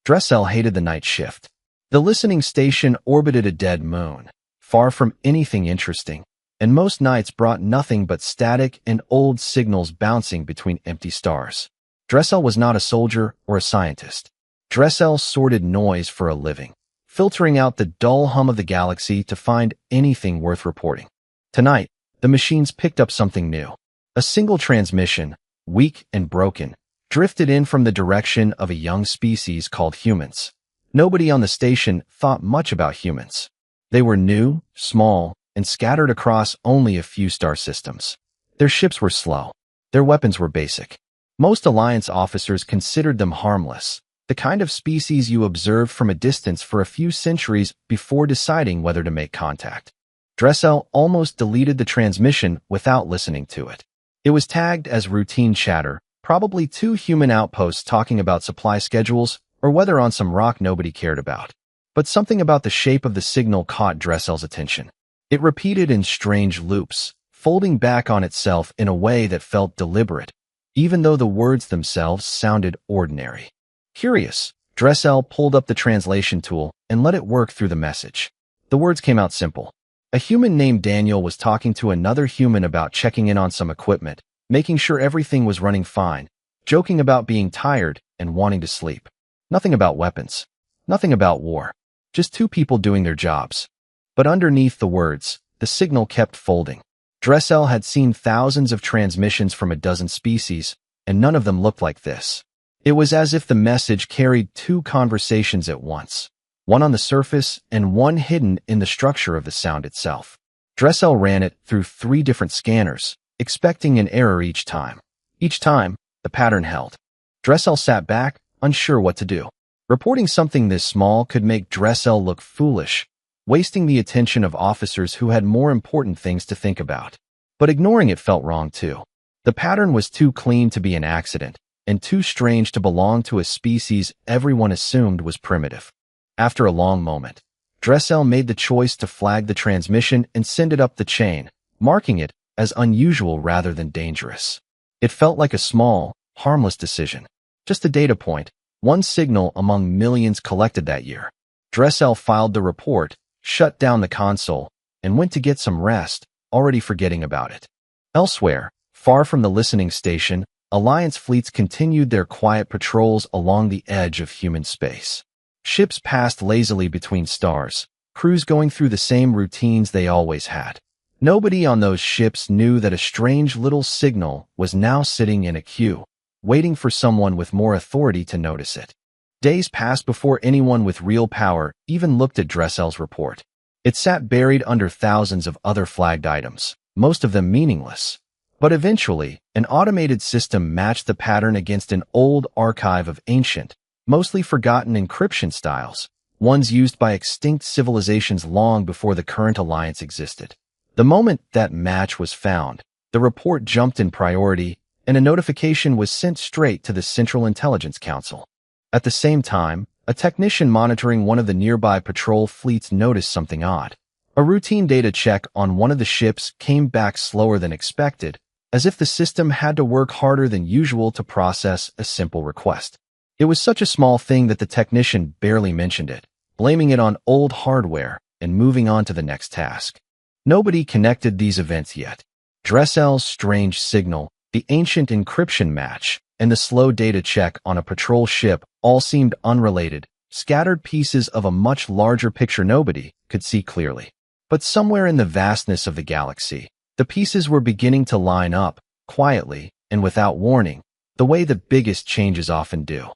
Dressel hated the night shift. The listening station orbited a dead moon, far from anything interesting, and most nights brought nothing but static and old signals bouncing between empty stars. Dressel was not a soldier or a scientist. Dressel sorted noise for a living, filtering out the dull hum of the galaxy to find anything worth reporting. Tonight, the machines picked up something new. A single transmission, weak and broken, drifted in from the direction of a young species called humans. Nobody on the station thought much about humans. They were new, small, and scattered across only a few star systems. Their ships were slow. Their weapons were basic. Most Alliance officers considered them harmless, the kind of species you observed from a distance for a few centuries before deciding whether to make contact. Dressel almost deleted the transmission without listening to it. It was tagged as routine chatter, probably two human outposts talking about supply schedules or weather on some rock nobody cared about. But something about the shape of the signal caught Dressel's attention. It repeated in strange loops, folding back on itself in a way that felt deliberate, even though the words themselves sounded ordinary. Curious, Dressel pulled up the translation tool and let it work through the message. The words came out simple. A human named Daniel was talking to another human about checking in on some equipment, making sure everything was running fine, joking about being tired and wanting to sleep. Nothing about weapons. Nothing about war. Just two people doing their jobs. But underneath the words, the signal kept folding. Dressel had seen thousands of transmissions from a dozen species, and none of them looked like this. It was as if the message carried two conversations at once, one on the surface and one hidden in the structure of the sound itself. Dressel ran it through 3 different scanners, expecting an error each time. Each time, the pattern held. Dressel sat back, unsure what to do. Reporting something this small could make Dressel look foolish, wasting the attention of officers who had more important things to think about. But ignoring it felt wrong too. The pattern was too clean to be an accident, and too strange to belong to a species everyone assumed was primitive. After a long moment, Dressel made the choice to flag the transmission and send it up the chain, marking it as unusual rather than dangerous. It felt like a small, harmless decision. Just a data point, one signal among millions collected that year. Dressel filed the report, shut down the console, and went to get some rest, already forgetting about it. Elsewhere, far from the listening station, Alliance fleets continued their quiet patrols along the edge of human space. Ships passed lazily between stars, crews going through the same routines they always had. Nobody on those ships knew that a strange little signal was now sitting in a queue, waiting for someone with more authority to notice it. Days passed before anyone with real power even looked at Dressel's report. It sat buried under thousands of other flagged items, most of them meaningless. But eventually, an automated system matched the pattern against an old archive of ancient, mostly forgotten encryption styles, ones used by extinct civilizations long before the current alliance existed. The moment that match was found, the report jumped in priority, and a notification was sent straight to the Central Intelligence Council. At the same time, a technician monitoring one of the nearby patrol fleets noticed something odd. A routine data check on one of the ships came back slower than expected, as if the system had to work harder than usual to process a simple request. It was such a small thing that the technician barely mentioned it, blaming it on old hardware and moving on to the next task. Nobody connected these events yet. Dressel's strange signal, the ancient encryption match, and the slow data check on a patrol ship all seemed unrelated, scattered pieces of a much larger picture nobody could see clearly. But somewhere in the vastness of the galaxy, the pieces were beginning to line up, quietly and without warning, the way the biggest changes often do.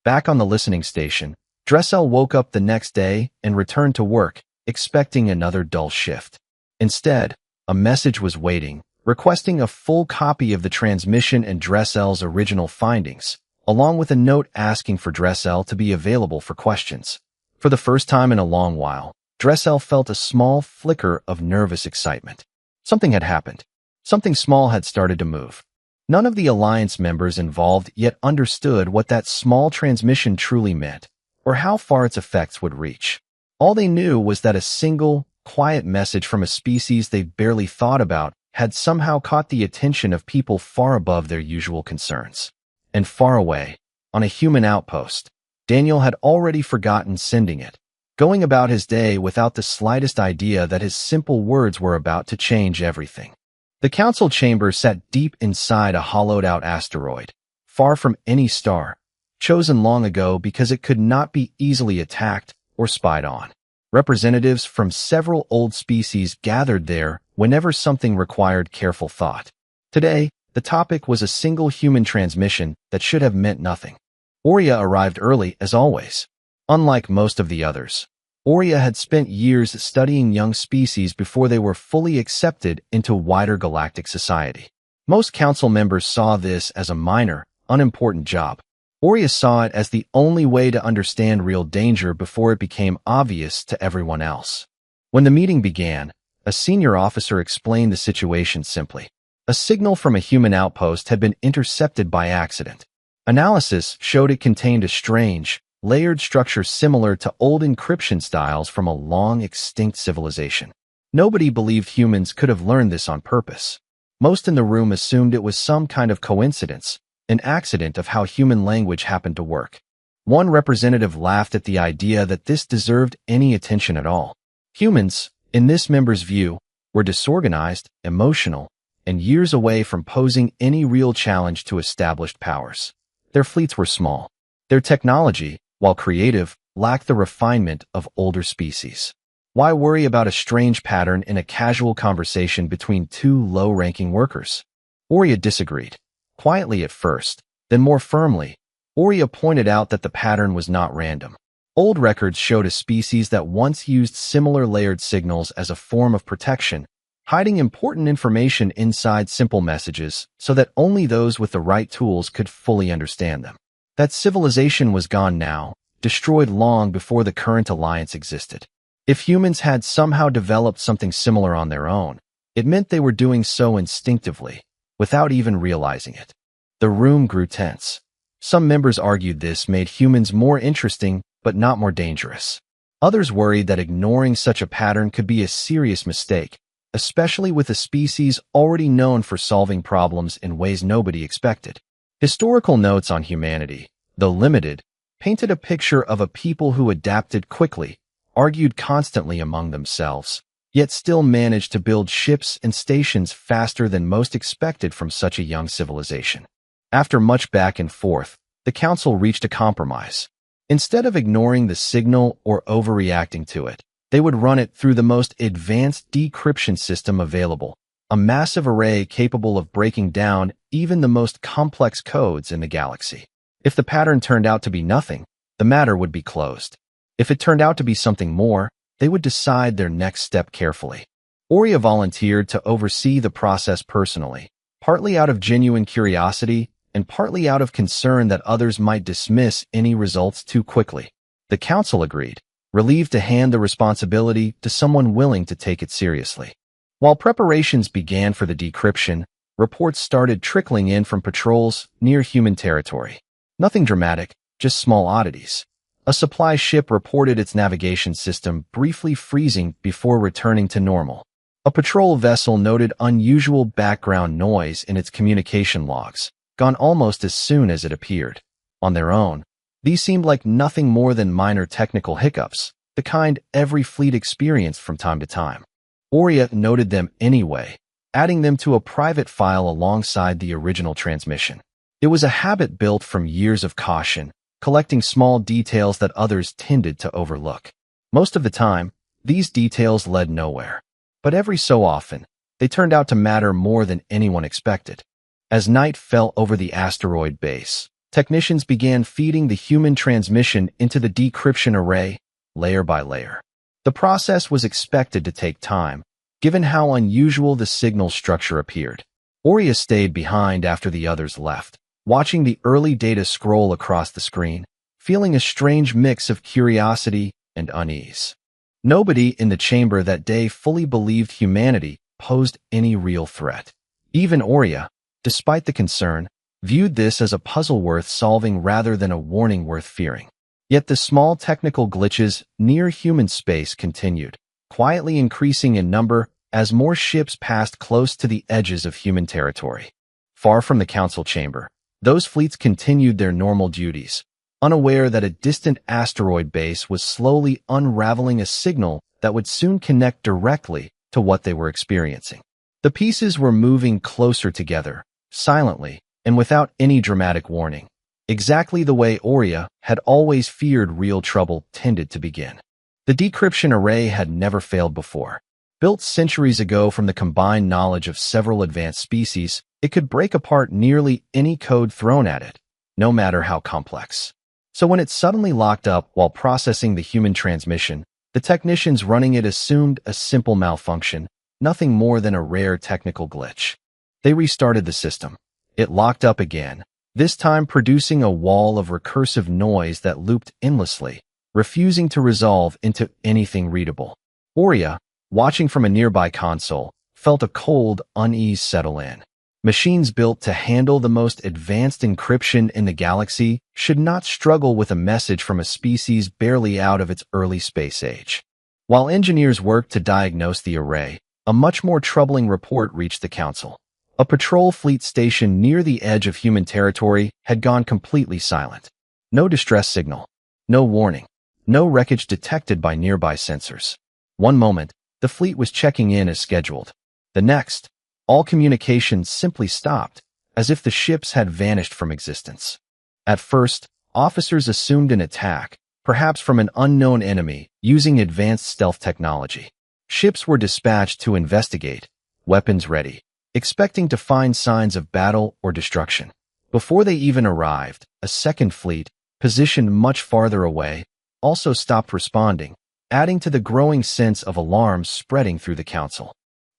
Back on the listening station, Dressel woke up the next day and returned to work, expecting another dull shift. Instead, a message was waiting, requesting a full copy of the transmission and Dressel's original findings, along with a note asking for Dressel to be available for questions. For the first time in a long while, Dressel felt a small flicker of nervous excitement. Something had happened. Something small had started to move. None of the Alliance members involved yet understood what that small transmission truly meant, or how far its effects would reach. All they knew was that a single, quiet message from a species they barely thought about had somehow caught the attention of people far above their usual concerns. And far away, on a human outpost, Daniel had already forgotten sending it, going about his day without the slightest idea that his simple words were about to change everything. The council chamber sat deep inside a hollowed-out asteroid, far from any star, chosen long ago because it could not be easily attacked or spied on. Representatives from several old species gathered there whenever something required careful thought. Today, the topic was a single human transmission that should have meant nothing. Aurea arrived early, as always. Unlike most of the others, Aurea had spent years studying young species before they were fully accepted into wider galactic society. Most council members saw this as a minor, unimportant job. Aurea saw it as the only way to understand real danger before it became obvious to everyone else. When the meeting began, a senior officer explained the situation simply. A signal from a human outpost had been intercepted by accident. Analysis showed it contained a strange, layered structure similar to old encryption styles from a long-extinct civilization. Nobody believed humans could have learned this on purpose. Most in the room assumed it was some kind of coincidence, an accident of how human language happened to work. One representative laughed at the idea that this deserved any attention at all. Humans, in this member's view, were disorganized, emotional, and years away from posing any real challenge to established powers. Their fleets were small. Their technology, while creative, lacked the refinement of older species. Why worry about a strange pattern in a casual conversation between two low-ranking workers? Aurea disagreed. Quietly at first, then more firmly, Aurea pointed out that the pattern was not random. Old records showed a species that once used similar layered signals as a form of protection, hiding important information inside simple messages so that only those with the right tools could fully understand them. That civilization was gone now, destroyed long before the current alliance existed. If humans had somehow developed something similar on their own, it meant they were doing so instinctively, without even realizing it. The room grew tense. Some members argued this made humans more interesting but not more dangerous. Others worried that ignoring such a pattern could be a serious mistake, especially with a species already known for solving problems in ways nobody expected. Historical notes on humanity, though limited, painted a picture of a people who adapted quickly, argued constantly among themselves, yet still managed to build ships and stations faster than most expected from such a young civilization. After much back and forth, the council reached a compromise. Instead of ignoring the signal or overreacting to it, they would run it through the most advanced decryption system available, a massive array capable of breaking down even the most complex codes in the galaxy. If the pattern turned out to be nothing, the matter would be closed. If it turned out to be something more, they would decide their next step carefully. Aurea volunteered to oversee the process personally, partly out of genuine curiosity and partly out of concern that others might dismiss any results too quickly. The council agreed, relieved to hand the responsibility to someone willing to take it seriously. While preparations began for the decryption, reports started trickling in from patrols near human territory. Nothing dramatic, just small oddities. A supply ship reported its navigation system briefly freezing before returning to normal. A patrol vessel noted unusual background noise in its communication logs, gone almost as soon as it appeared. On their own, these seemed like nothing more than minor technical hiccups, the kind every fleet experienced from time to time. Aurea noted them anyway, adding them to a private file alongside the original transmission. It was a habit built from years of caution, collecting small details that others tended to overlook. Most of the time, these details led nowhere. But every so often, they turned out to matter more than anyone expected. As night fell over the asteroid base, technicians began feeding the human transmission into the decryption array, layer by layer. The process was expected to take time, given how unusual the signal structure appeared. Aurea stayed behind after the others left, watching the early data scroll across the screen, feeling a strange mix of curiosity and unease. Nobody in the chamber that day fully believed humanity posed any real threat. Even Aurea, despite the concern, viewed this as a puzzle worth solving rather than a warning worth fearing. Yet the small technical glitches near human space continued, quietly increasing in number as more ships passed close to the edges of human territory. Far from the council chamber, those fleets continued their normal duties, unaware that a distant asteroid base was slowly unraveling a signal that would soon connect directly to what they were experiencing. The pieces were moving closer together, silently, and without any dramatic warning, exactly the way Aurea had always feared real trouble tended to begin. The decryption array had never failed before. Built centuries ago from the combined knowledge of several advanced species, it could break apart nearly any code thrown at it, no matter how complex. So when it suddenly locked up while processing the human transmission, the technicians running it assumed a simple malfunction, nothing more than a rare technical glitch. They restarted the system. It locked up again, this time producing a wall of recursive noise that looped endlessly, refusing to resolve into anything readable. Aurea, watching from a nearby console, felt a cold unease settle in. Machines built to handle the most advanced encryption in the galaxy should not struggle with a message from a species barely out of its early space age. While engineers worked to diagnose the array, a much more troubling report reached the Council. A patrol fleet stationed near the edge of human territory had gone completely silent. No distress signal, no warning, no wreckage detected by nearby sensors. One moment, the fleet was checking in as scheduled. The next, all communications simply stopped, as if the ships had vanished from existence. At first, officers assumed an attack, perhaps from an unknown enemy, using advanced stealth technology. Ships were dispatched to investigate, weapons ready, expecting to find signs of battle or destruction. Before they even arrived, a second fleet, positioned much farther away, also stopped responding, adding to the growing sense of alarm spreading through the Council.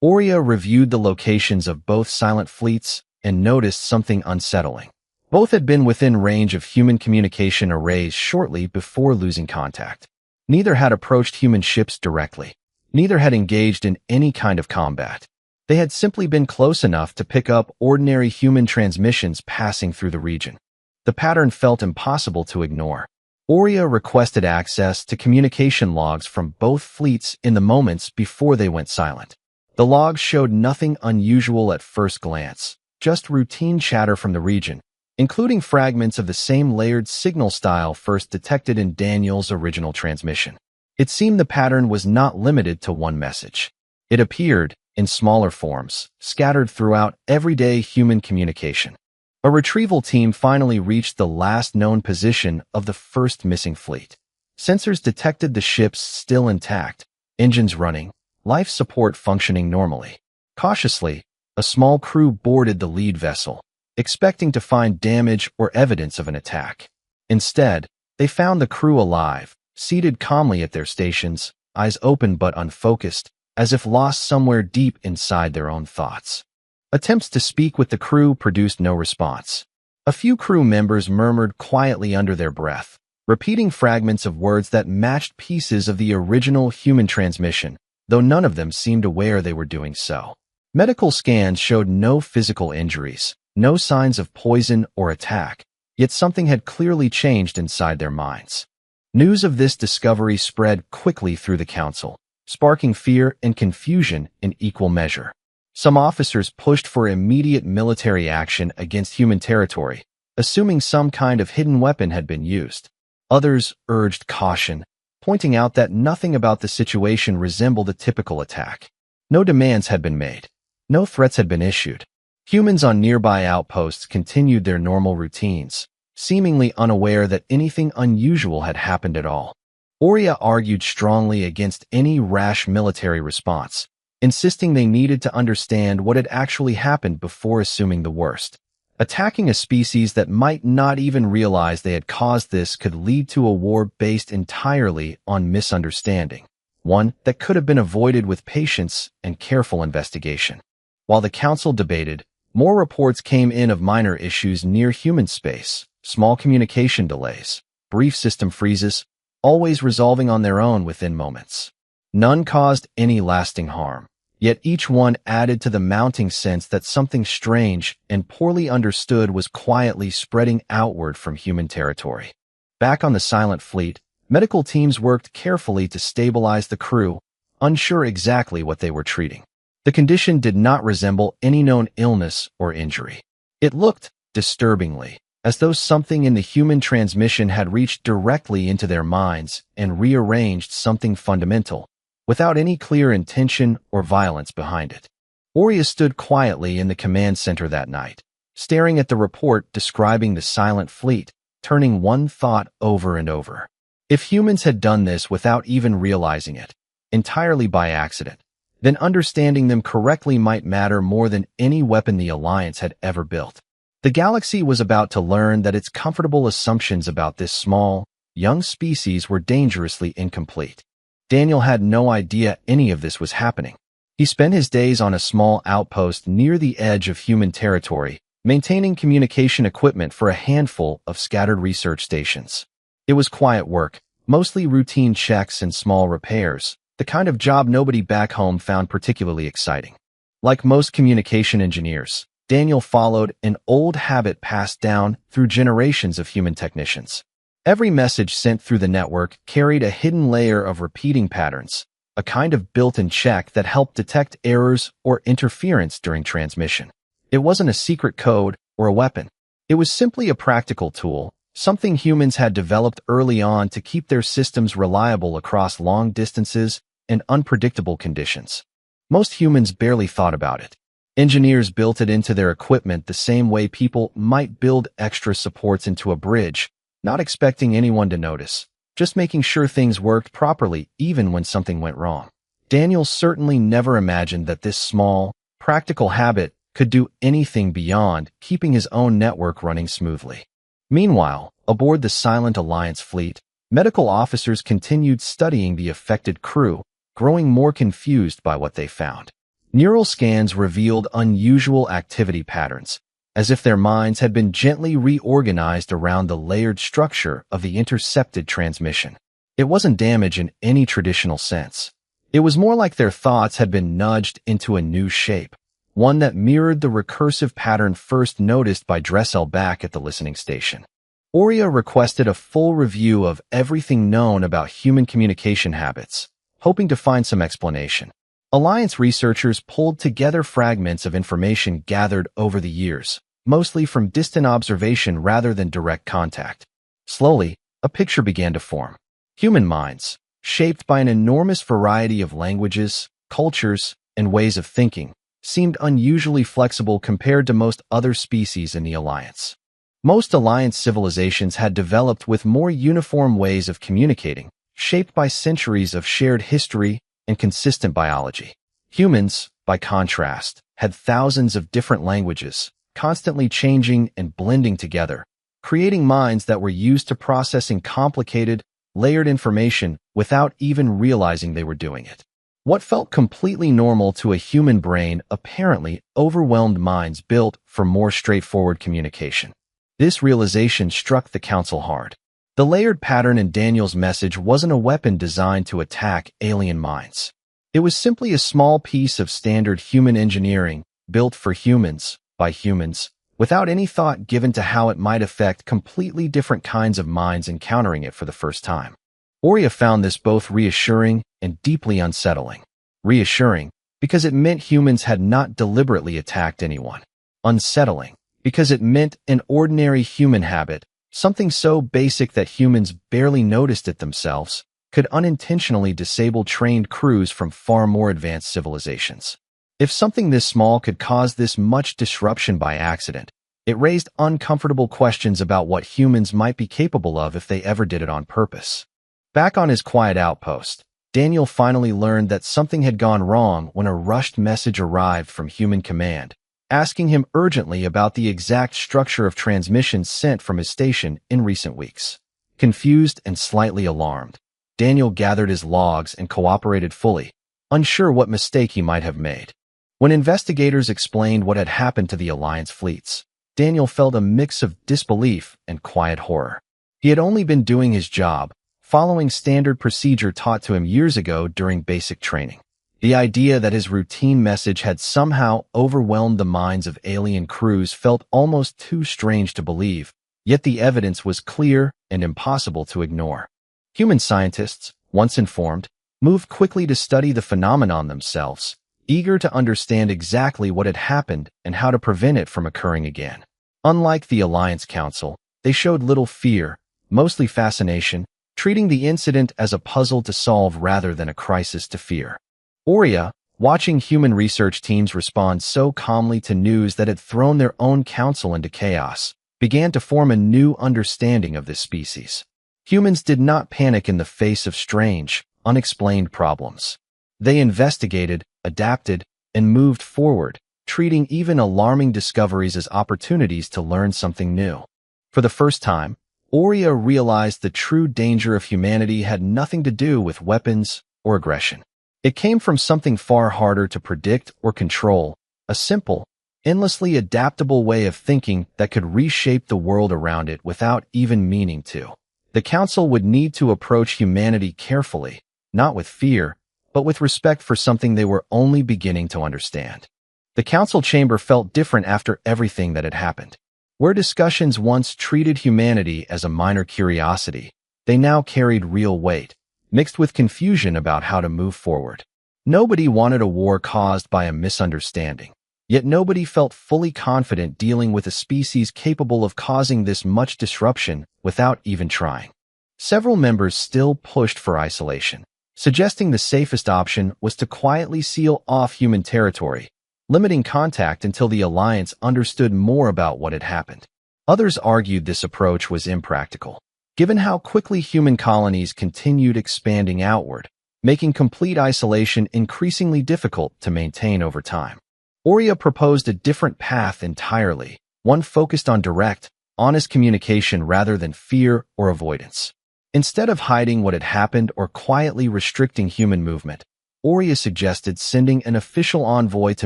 Aurea reviewed the locations of both silent fleets and noticed something unsettling. Both had been within range of human communication arrays shortly before losing contact. Neither had approached human ships directly. Neither had engaged in any kind of combat. They had simply been close enough to pick up ordinary human transmissions passing through the region. The pattern felt impossible to ignore. Aurea requested access to communication logs from both fleets in the moments before they went silent. The logs showed nothing unusual at first glance, just routine chatter from the region, including fragments of the same layered signal style first detected in Daniel's original transmission. It seemed the pattern was not limited to one message. It appeared, in smaller forms, scattered throughout everyday human communication. A retrieval team finally reached the last known position of the first missing fleet. Sensors detected the ships still intact, engines running, life support functioning normally. Cautiously, a small crew boarded the lead vessel, expecting to find damage or evidence of an attack. Instead, they found the crew alive, seated calmly at their stations, eyes open but unfocused, as if lost somewhere deep inside their own thoughts. Attempts to speak with the crew produced no response. A few crew members murmured quietly under their breath, repeating fragments of words that matched pieces of the original human transmission, though none of them seemed aware they were doing so. Medical scans showed no physical injuries, no signs of poison or attack, yet something had clearly changed inside their minds. News of this discovery spread quickly through the Council, sparking fear and confusion in equal measure. Some officers pushed for immediate military action against human territory, assuming some kind of hidden weapon had been used. Others urged caution, pointing out that nothing about the situation resembled a typical attack. No demands had been made. No threats had been issued. Humans on nearby outposts continued their normal routines, seemingly unaware that anything unusual had happened at all. Aurea argued strongly against any rash military response, insisting they needed to understand what had actually happened before assuming the worst. Attacking a species that might not even realize they had caused this could lead to a war based entirely on misunderstanding, one that could have been avoided with patience and careful investigation. While the Council debated, more reports came in of minor issues near human space, small communication delays, brief system freezes, always resolving on their own within moments. None caused any lasting harm. Yet each one added to the mounting sense that something strange and poorly understood was quietly spreading outward from human territory. Back on the silent fleet, medical teams worked carefully to stabilize the crew, unsure exactly what they were treating. The condition did not resemble any known illness or injury. It looked, disturbingly, as though something in the human transmission had reached directly into their minds and rearranged something fundamental, without any clear intention or violence behind it. Aurea stood quietly in the command center that night, staring at the report describing the silent fleet, turning one thought over and over. If humans had done this without even realizing it, entirely by accident, then understanding them correctly might matter more than any weapon the Alliance had ever built. The galaxy was about to learn that its comfortable assumptions about this small, young species were dangerously incomplete. Daniel had no idea any of this was happening. He spent his days on a small outpost near the edge of human territory, maintaining communication equipment for a handful of scattered research stations. It was quiet work, mostly routine checks and small repairs, the kind of job nobody back home found particularly exciting. Like most communication engineers, Daniel followed an old habit passed down through generations of human technicians. Every message sent through the network carried a hidden layer of repeating patterns, a kind of built-in check that helped detect errors or interference during transmission. It wasn't a secret code or a weapon. It was simply a practical tool, something humans had developed early on to keep their systems reliable across long distances and unpredictable conditions. Most humans barely thought about it. Engineers built it into their equipment the same way people might build extra supports into a bridge, not expecting anyone to notice, just making sure things worked properly even when something went wrong. Daniel certainly never imagined that this small, practical habit could do anything beyond keeping his own network running smoothly. Meanwhile, aboard the silent Alliance fleet, medical officers continued studying the affected crew, growing more confused by what they found. Neural scans revealed unusual activity patterns, as if their minds had been gently reorganized around the layered structure of the intercepted transmission. It wasn't damage in any traditional sense. It was more like their thoughts had been nudged into a new shape, one that mirrored the recursive pattern first noticed by Dressel back at the listening station. Aurea requested a full review of everything known about human communication habits, hoping to find some explanation. Alliance researchers pulled together fragments of information gathered over the years, mostly from distant observation rather than direct contact. Slowly, a picture began to form. Human minds, shaped by an enormous variety of languages, cultures, and ways of thinking, seemed unusually flexible compared to most other species in the Alliance. Most Alliance civilizations had developed with more uniform ways of communicating, shaped by centuries of shared history and consistent biology. Humans, by contrast, had thousands of different languages, constantly changing and blending together, creating minds that were used to processing complicated, layered information without even realizing they were doing it. What felt completely normal to a human brain apparently overwhelmed minds built for more straightforward communication. This realization struck the Council hard. The layered pattern in Daniel's message wasn't a weapon designed to attack alien minds. It was simply a small piece of standard human engineering built for humans, by humans, without any thought given to how it might affect completely different kinds of minds encountering it for the first time. Aurea found this both reassuring and deeply unsettling. Reassuring, because it meant humans had not deliberately attacked anyone. Unsettling, because it meant an ordinary human habit, something so basic that humans barely noticed it themselves, could unintentionally disable trained crews from far more advanced civilizations. If something this small could cause this much disruption by accident, it raised uncomfortable questions about what humans might be capable of if they ever did it on purpose. Back on his quiet outpost, Daniel finally learned that something had gone wrong when a rushed message arrived from Human Command, asking him urgently about the exact structure of transmissions sent from his station in recent weeks. Confused and slightly alarmed, Daniel gathered his logs and cooperated fully, unsure what mistake he might have made. When investigators explained what had happened to the Alliance fleets, Daniel felt a mix of disbelief and quiet horror. He had only been doing his job, following standard procedure taught to him years ago during basic training. The idea that his routine message had somehow overwhelmed the minds of alien crews felt almost too strange to believe, yet the evidence was clear and impossible to ignore. Human scientists, once informed, moved quickly to study the phenomenon themselves, eager to understand exactly what had happened and how to prevent it from occurring again. Unlike the Alliance Council, they showed little fear, mostly fascination, treating the incident as a puzzle to solve rather than a crisis to fear. Aurea, watching human research teams respond so calmly to news that had thrown their own council into chaos, began to form a new understanding of this species. Humans did not panic in the face of strange, unexplained problems. They investigated, adapted, and moved forward, treating even alarming discoveries as opportunities to learn something new. For the first time, Aurea realized the true danger of humanity had nothing to do with weapons or aggression. It came from something far harder to predict or control, a simple, endlessly adaptable way of thinking that could reshape the world around it without even meaning to. The Council would need to approach humanity carefully, not with fear, but with respect for something they were only beginning to understand. The Council chamber felt different after everything that had happened. Where discussions once treated humanity as a minor curiosity, they now carried real weight, mixed with confusion about how to move forward. Nobody wanted a war caused by a misunderstanding, yet nobody felt fully confident dealing with a species capable of causing this much disruption without even trying. Several members still pushed for isolation, suggesting the safest option was to quietly seal off human territory, limiting contact until the Alliance understood more about what had happened. Others argued this approach was impractical, given how quickly human colonies continued expanding outward, making complete isolation increasingly difficult to maintain over time. Aurea proposed a different path entirely, one focused on direct, honest communication rather than fear or avoidance. Instead of hiding what had happened or quietly restricting human movement, Aurea suggested sending an official envoy to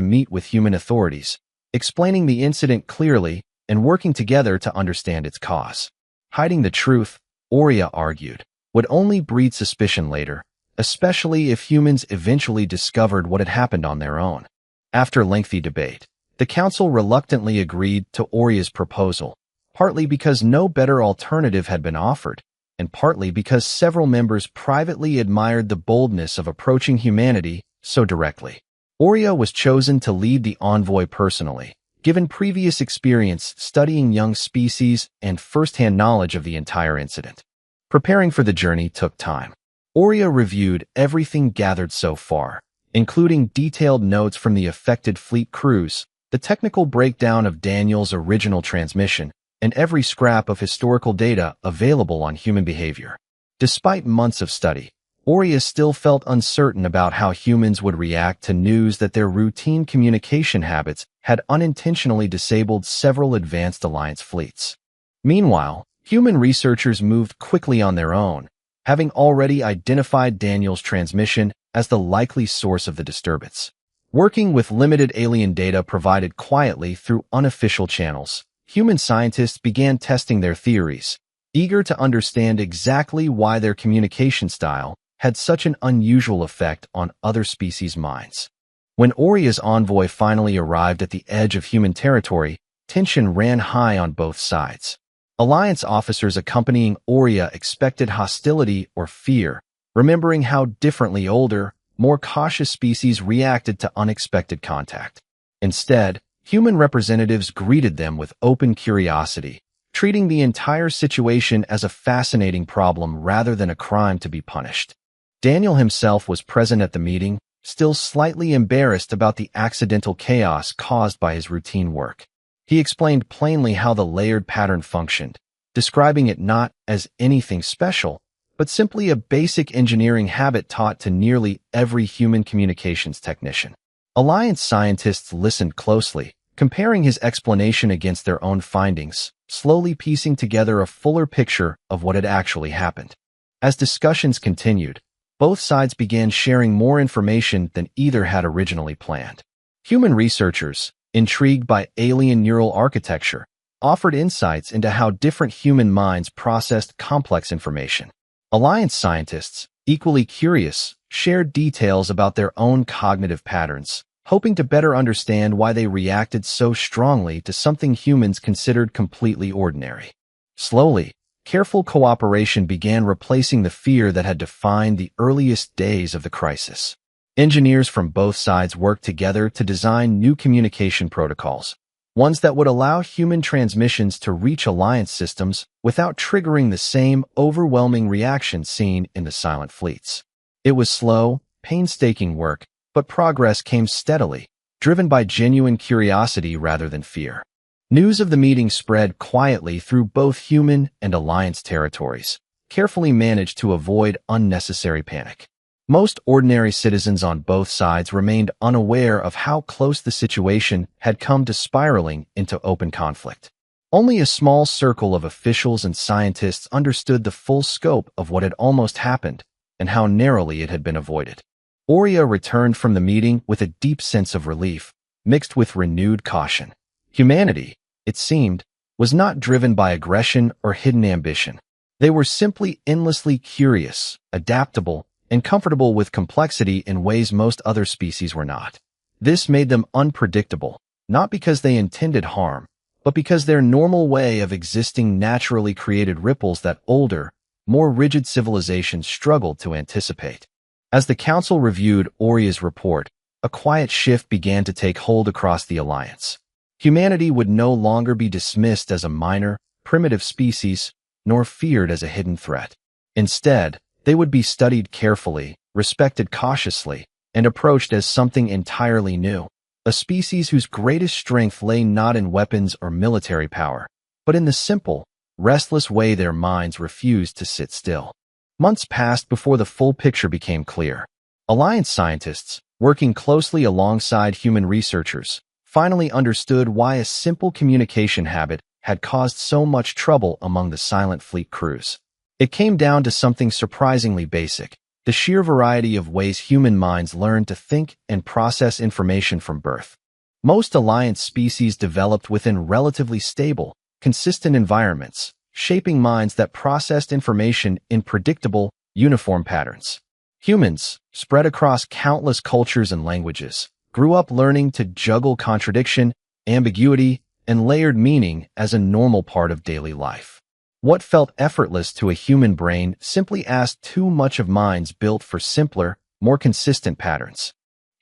meet with human authorities, explaining the incident clearly and working together to understand its cause. Hiding the truth, Aurea argued, would only breed suspicion later, especially if humans eventually discovered what had happened on their own. After lengthy debate, the Council reluctantly agreed to Aurea's proposal, partly because no better alternative had been offered, and partly because several members privately admired the boldness of approaching humanity so directly. Aurea was chosen to lead the envoy personally, given previous experience studying young species and first-hand knowledge of the entire incident. Preparing for the journey took time. Aurea reviewed everything gathered so far, including detailed notes from the affected fleet crews, the technical breakdown of Daniel's original transmission, and every scrap of historical data available on human behavior. Despite months of study, Aurea still felt uncertain about how humans would react to news that their routine communication habits had unintentionally disabled several advanced Alliance fleets. Meanwhile, human researchers moved quickly on their own, having already identified Daniel's transmission as the likely source of the disturbance. Working with limited alien data provided quietly through unofficial channels, human scientists began testing their theories, eager to understand exactly why their communication style had such an unusual effect on other species' minds. When Aurea's envoy finally arrived at the edge of human territory, tension ran high on both sides. Alliance officers accompanying Aurea expected hostility or fear, remembering how differently older, more cautious species reacted to unexpected contact. Instead, human representatives greeted them with open curiosity, treating the entire situation as a fascinating problem rather than a crime to be punished. Daniel himself was present at the meeting, still slightly embarrassed about the accidental chaos caused by his routine work. He explained plainly how the layered pattern functioned, describing it not as anything special, but simply a basic engineering habit taught to nearly every human communications technician. Alliance scientists listened closely, comparing his explanation against their own findings, slowly piecing together a fuller picture of what had actually happened. As discussions continued, both sides began sharing more information than either had originally planned. Human researchers, intrigued by alien neural architecture, offered insights into how different human minds processed complex information. Alliance scientists, equally curious, shared details about their own cognitive patterns, hoping to better understand why they reacted so strongly to something humans considered completely ordinary. Slowly, careful cooperation began replacing the fear that had defined the earliest days of the crisis. Engineers from both sides worked together to design new communication protocols, ones that would allow human transmissions to reach Alliance systems without triggering the same overwhelming reaction seen in the silent fleets. It was slow, painstaking work, but progress came steadily, driven by genuine curiosity rather than fear. News of the meeting spread quietly through both human and Alliance territories, carefully managed to avoid unnecessary panic. Most ordinary citizens on both sides remained unaware of how close the situation had come to spiraling into open conflict. Only a small circle of officials and scientists understood the full scope of what had almost happened and how narrowly it had been avoided. Aurea returned from the meeting with a deep sense of relief, mixed with renewed caution. Humanity, it seemed, was not driven by aggression or hidden ambition. They were simply endlessly curious, adaptable, and comfortable with complexity in ways most other species were not. This made them unpredictable, not because they intended harm, but because their normal way of existing naturally created ripples that older, more rigid civilizations struggled to anticipate. As the Council reviewed Aurea's report, a quiet shift began to take hold across the Alliance. Humanity would no longer be dismissed as a minor, primitive species, nor feared as a hidden threat. Instead, they would be studied carefully, respected cautiously, and approached as something entirely new, a species whose greatest strength lay not in weapons or military power, but in the simple, restless way their minds refused to sit still. Months passed before the full picture became clear. Alliance scientists, working closely alongside human researchers, finally understood why a simple communication habit had caused so much trouble among the Silent Fleet crews. It came down to something surprisingly basic, the sheer variety of ways human minds learn to think and process information from birth. Most Alliance species developed within relatively stable, consistent environments, shaping minds that processed information in predictable, uniform patterns. Humans, spread across countless cultures and languages, grew up learning to juggle contradiction, ambiguity, and layered meaning as a normal part of daily life. What felt effortless to a human brain simply asked too much of minds built for simpler, more consistent patterns.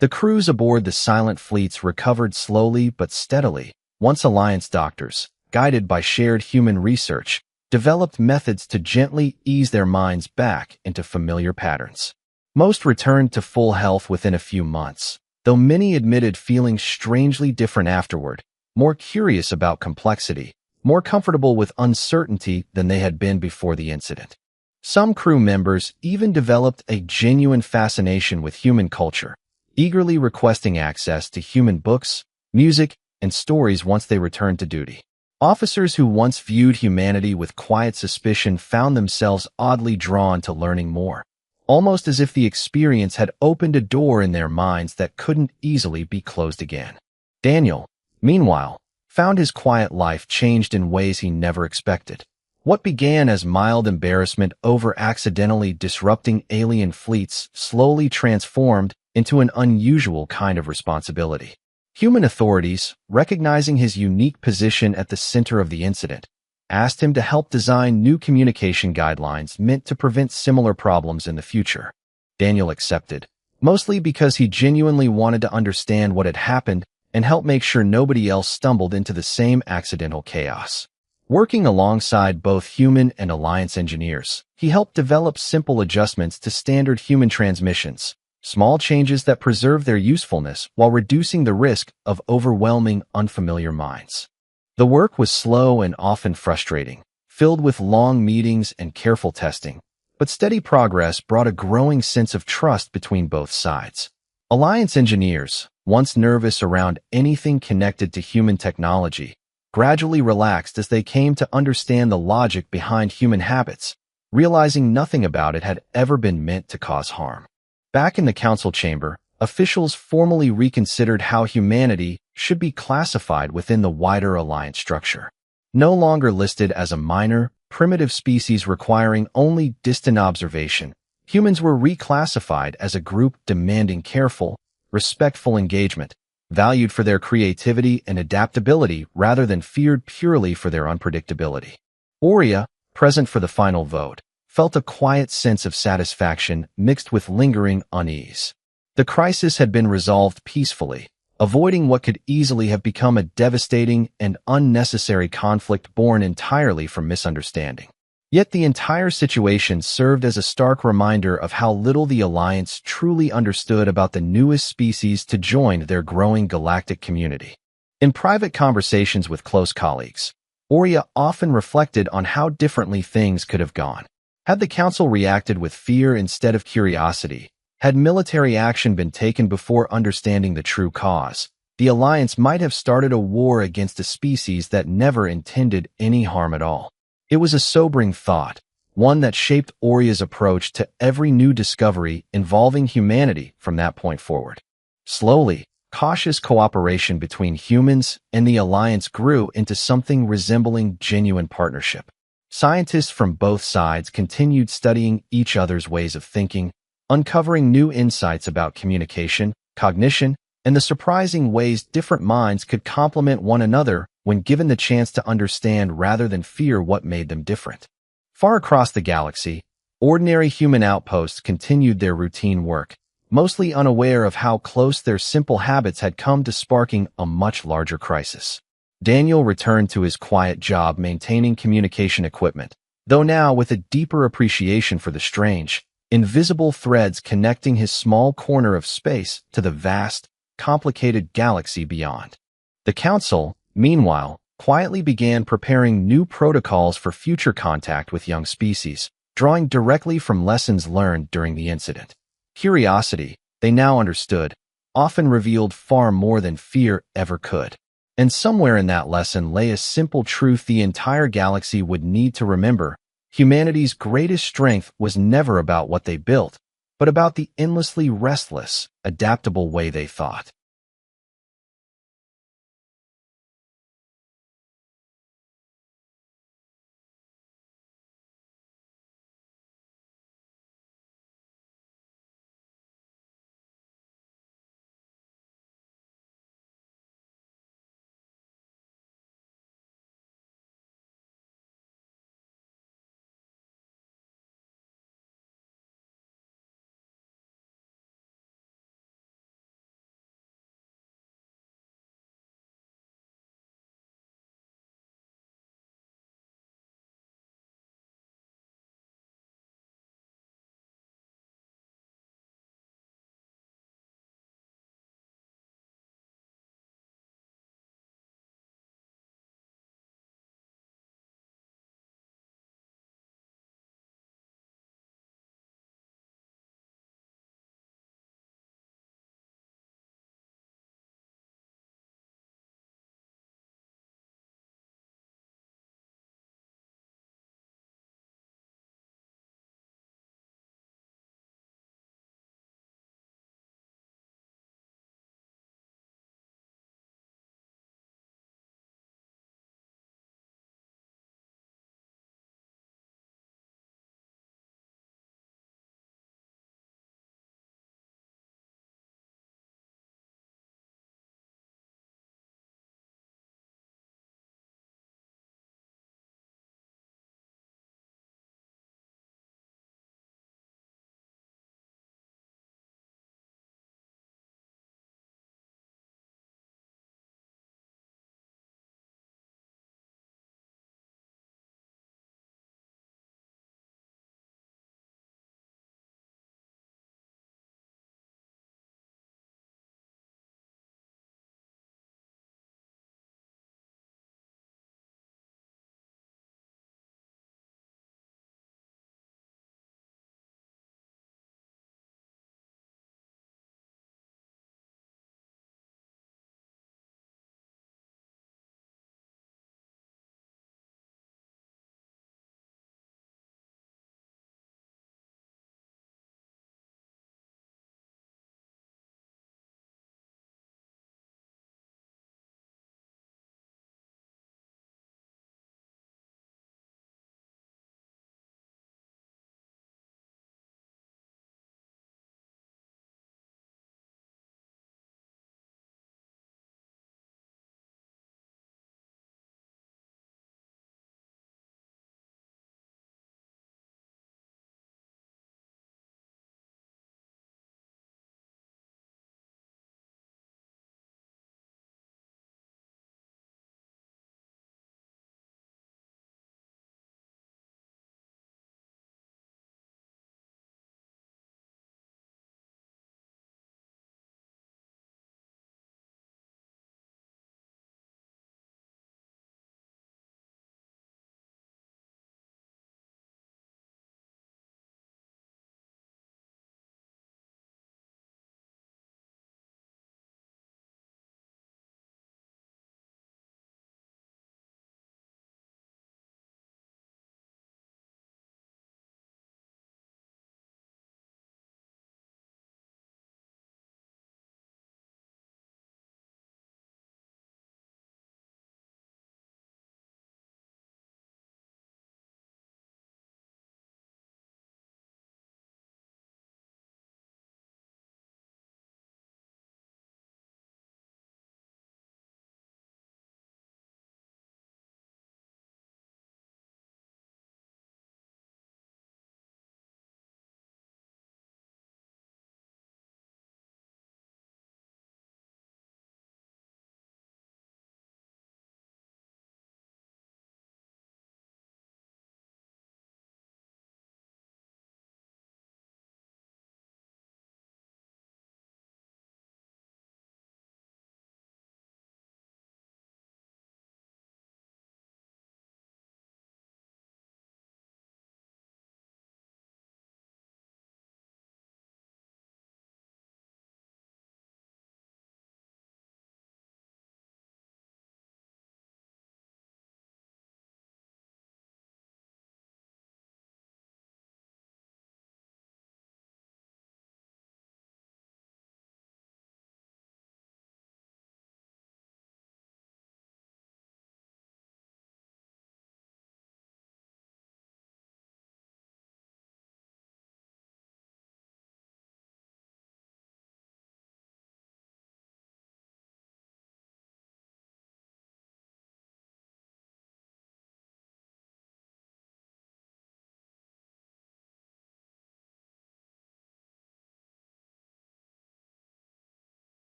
The crews aboard the Silent Fleets recovered slowly but steadily, once Alliance doctors, guided by shared human research, developed methods to gently ease their minds back into familiar patterns. Most returned to full health within a few months, though many admitted feeling strangely different afterward, more curious about complexity, more comfortable with uncertainty than they had been before the incident. Some crew members even developed a genuine fascination with human culture, eagerly requesting access to human books, music, and stories once they returned to duty. Officers who once viewed humanity with quiet suspicion found themselves oddly drawn to learning more, almost as if the experience had opened a door in their minds that couldn't easily be closed again. Daniel, meanwhile, found his quiet life changed in ways he never expected. What began as mild embarrassment over accidentally disrupting alien fleets slowly transformed into an unusual kind of responsibility. Human authorities, recognizing his unique position at the center of the incident, asked him to help design new communication guidelines meant to prevent similar problems in the future. Daniel accepted, mostly because he genuinely wanted to understand what had happened and help make sure nobody else stumbled into the same accidental chaos. Working alongside both human and Alliance engineers, he helped develop simple adjustments to standard human transmissions, small changes that preserve their usefulness while reducing the risk of overwhelming unfamiliar minds. The work was slow and often frustrating, filled with long meetings and careful testing, but steady progress brought a growing sense of trust between both sides. Alliance engineers, once nervous around anything connected to human technology, gradually relaxed as they came to understand the logic behind human habits, realizing nothing about it had ever been meant to cause harm. Back in the council chamber, officials formally reconsidered how humanity should be classified within the wider Alliance structure. No longer listed as a minor, primitive species requiring only distant observation, humans were reclassified as a group demanding careful, respectful engagement, valued for their creativity and adaptability rather than feared purely for their unpredictability. Aurea, present for the final vote, felt a quiet sense of satisfaction mixed with lingering unease. The crisis had been resolved peacefully, avoiding what could easily have become a devastating and unnecessary conflict born entirely from misunderstanding. Yet the entire situation served as a stark reminder of how little the Alliance truly understood about the newest species to join their growing galactic community. In private conversations with close colleagues, Oria often reflected on how differently things could have gone. Had the Council reacted with fear instead of curiosity, had military action been taken before understanding the true cause, the Alliance might have started a war against a species that never intended any harm at all. It was a sobering thought, one that shaped Oria's approach to every new discovery involving humanity from that point forward. Slowly, cautious cooperation between humans and the Alliance grew into something resembling genuine partnership. Scientists from both sides continued studying each other's ways of thinking, uncovering new insights about communication, cognition, and the surprising ways different minds could complement one another when given the chance to understand rather than fear what made them different. Far across the galaxy, ordinary human outposts continued their routine work, mostly unaware of how close their simple habits had come to sparking a much larger crisis. Daniel returned to his quiet job maintaining communication equipment, though now with a deeper appreciation for the strange, invisible threads connecting his small corner of space to the vast, complicated galaxy beyond. The Council, meanwhile, quietly began preparing new protocols for future contact with young species, drawing directly from lessons learned during the incident. Curiosity, they now understood, often revealed far more than fear ever could. And somewhere in that lesson lay a simple truth the entire galaxy would need to remember: humanity's greatest strength was never about what they built, but about the endlessly restless, adaptable way they thought.